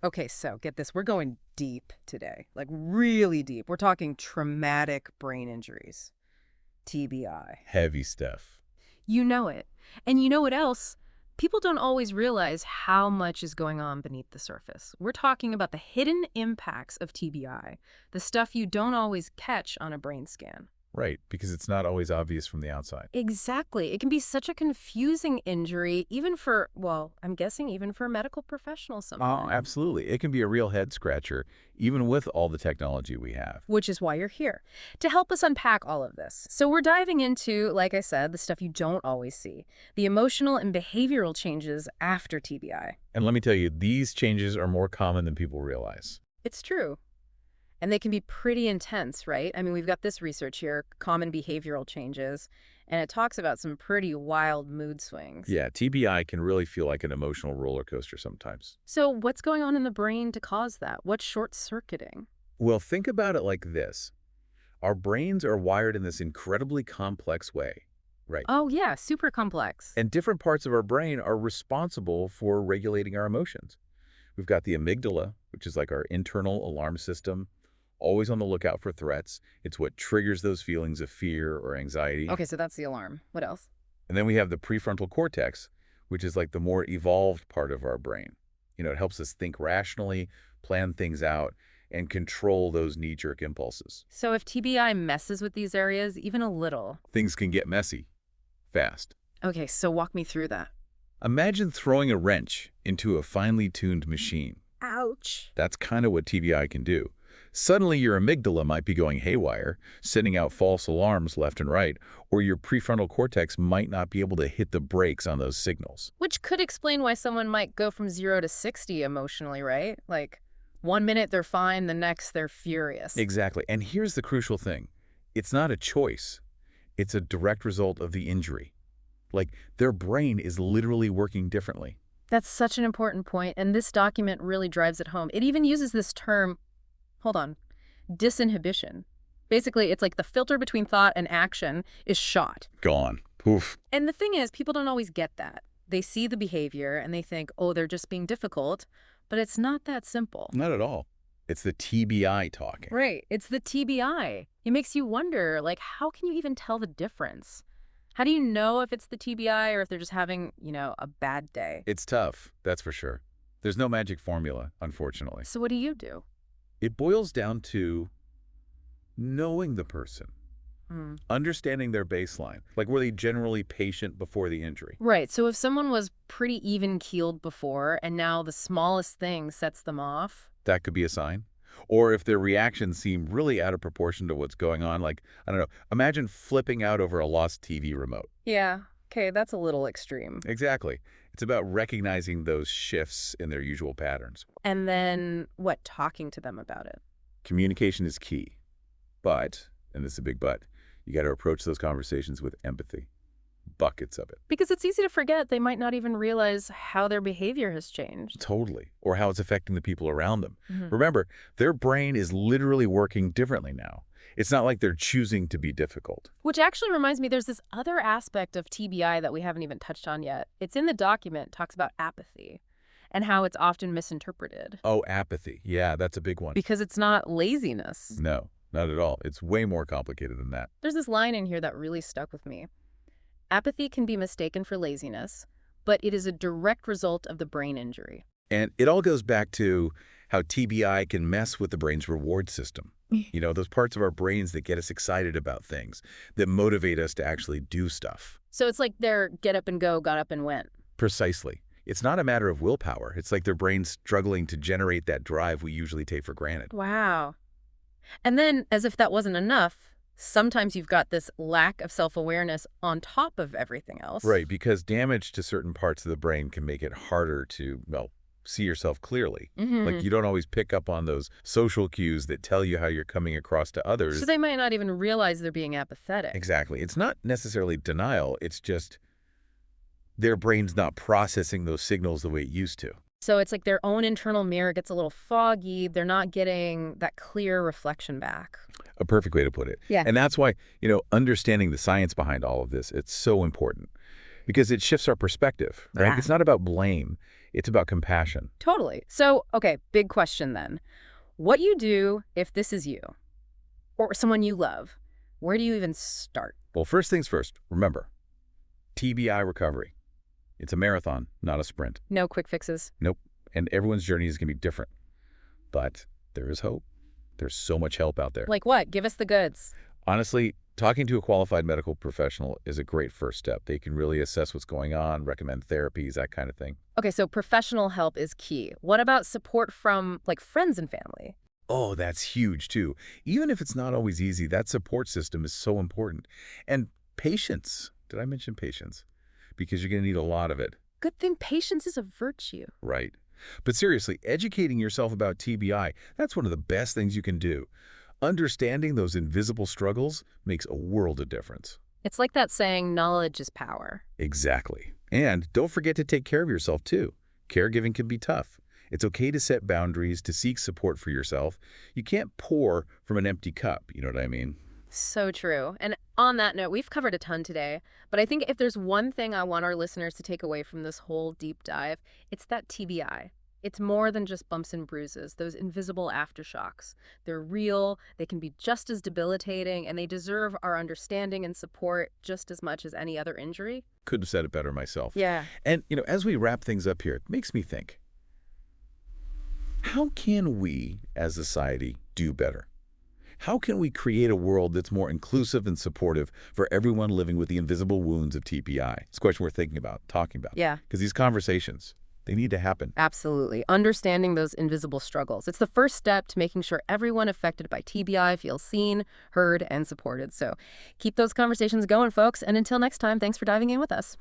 Okay, so get this. We're going deep today, like really deep. We're talking traumatic brain injuries, TBI. Heavy stuff. You know it. And you know what else? People don't always realize how much is going on beneath the surface. We're talking about the hidden impacts of TBI, the stuff you don't always catch on a brain scan. Right, because it's not always obvious from the outside. Exactly. It can be such a confusing injury, even for, well, I'm guessing even for medical professionals Oh, sometimes. absolutely. It can be a real head scratcher, even with all the technology we have. Which is why you're here, to help us unpack all of this. So we're diving into, like I said, the stuff you don't always see, the emotional and behavioral changes after TBI. And let me tell you, these changes are more common than people realize. It's true. And they can be pretty intense, right? I mean, we've got this research here, common behavioral changes, and it talks about some pretty wild mood swings. Yeah, TBI can really feel like an emotional roller coaster sometimes. So what's going on in the brain to cause that? What's short-circuiting? Well, think about it like this. Our brains are wired in this incredibly complex way, right? Oh, yeah, super complex. And different parts of our brain are responsible for regulating our emotions. We've got the amygdala, which is like our internal alarm system, always on the lookout for threats. It's what triggers those feelings of fear or anxiety. Okay, so that's the alarm. What else? And then we have the prefrontal cortex, which is like the more evolved part of our brain. It helps us think rationally, plan things out, and control those knee-jerk impulses. So if TBI messes with these areas even a little. Things can get messy, fast. Okay, so walk me through that. Imagine throwing a wrench into a finely tuned machine. Ouch. That's kind of what TBI can do. Suddenly, your amygdala might be going haywire, sending out false alarms left and right, or your prefrontal cortex might not be able to hit the brakes on those signals. Which could explain why someone might go from 0 to 60 emotionally, right? Like, 1 minute they're fine, the next they're furious. Exactly. And here's the crucial thing. It's not a choice. It's a direct result of the injury. Like, their brain is literally working differently. That's such an important point, and this document really drives it home. It even uses this term, hold on, disinhibition. Basically, it's like the filter between thought and action is shot. Gone. Poof. And the thing is, people don't always get that. They see the behavior and they think, oh, they're just being difficult, but it's not that simple. Not at all. It's the TBI talking. Right. It's the TBI. It makes you wonder, like, how can you even tell the difference? How do you know if it's the TBI or if they're just having, a bad day? It's tough, that's for sure. There's no magic formula, unfortunately. So what do you do? It boils down to knowing the person, understanding their baseline. Like, were they generally patient before the injury? Right. So if someone was pretty even-keeled before and now the smallest thing sets them off. That could be a sign. Or if their reactions seem really out of proportion to what's going on, like, I don't know, imagine flipping out over a lost TV remote. Yeah. Okay, that's a little extreme. Exactly. It's about recognizing those shifts in their usual patterns. And then, what, talking to them about it? Communication is key. But, and this is a big but, you got to approach those conversations with empathy. Buckets of it. Because it's easy to forget they might not even realize how their behavior has changed. Totally. Or how it's affecting the people around them. Mhm. Remember, their brain is literally working differently now. It's not like they're choosing to be difficult. Which actually reminds me, there's this other aspect of TBI that we haven't even touched on yet. It's in the document, talks about apathy and how it's often misinterpreted. Oh, apathy. Yeah, that's a big one. Because it's not laziness. No, not at all. It's way more complicated than that. There's this line in here that really stuck with me. Apathy can be mistaken for laziness, but it is a direct result of the brain injury. And it all goes back to how TBI can mess with the brain's reward system. Those parts of our brains that get us excited about things, that motivate us to actually do stuff. So it's like their get up and go, got up and went. Precisely. It's not a matter of willpower. It's like their brain's struggling to generate that drive we usually take for granted. Wow. And then, as if that wasn't enough, sometimes you've got this lack of self-awareness on top of everything else. Right, because damage to certain parts of the brain can make it harder to, see yourself clearly. Like, you don't always pick up on those social cues that tell you how you're coming across to others. So they might not even realize they're being apathetic. Exactly. It's not necessarily denial. It's just their brain's not processing those signals the way it used to. So it's like their own internal mirror gets a little foggy. They're not getting that clear reflection back. A perfect way to put it. Yeah. And that's why, understanding the science behind all of this, it's so important because it shifts our perspective, right? Yeah. It's not about blame. It's about compassion. Totally. So, okay, big question then. What do you do if this is you or someone you love? Where do you even start? Well, first things first, remember, TBI recovery. It's a marathon, not a sprint. No quick fixes. Nope. And everyone's journey is going to be different. But there is hope. There's so much help out there. Like what? Give us the goods. Honestly, talking to a qualified medical professional is a great first step. They can really assess what's going on, recommend therapies, that kind of thing. Okay, so professional help is key. What about support from, like, friends and family? Oh, that's huge, too. Even if it's not always easy, that support system is so important. And patience. Did I mention patience? Because you're going to need a lot of it, Good thing patience is a virtue. right? But seriously, educating yourself about TBI, that's one of the best things you can do. Understanding those invisible struggles makes a world of difference. It's like that saying, knowledge is power. Exactly. And don't forget to take care of yourself, too. Caregiving can be tough. It's okay to set boundaries, to seek support for yourself. You can't pour from an empty cup, you know what I mean? So true. And on that note, we've covered a ton today, but I think if there's one thing I want our listeners to take away from this whole deep dive, it's that TBI. It's more than just bumps and bruises, those invisible aftershocks. They're real, they can be just as debilitating, and they deserve our understanding and support just as much as any other injury. Couldn't have said it better myself. Yeah. And, as we wrap things up here, it makes me think, how can we, as a society, do better? How can we create a world that's more inclusive and supportive for everyone living with the invisible wounds of TBI? It's a question we're thinking about, talking about. Yeah. Because these conversations, they need to happen. Absolutely. Understanding those invisible struggles. It's the first step to making sure everyone affected by TBI feels seen, heard, and supported. So keep those conversations going, folks. And until next time, thanks for diving in with us.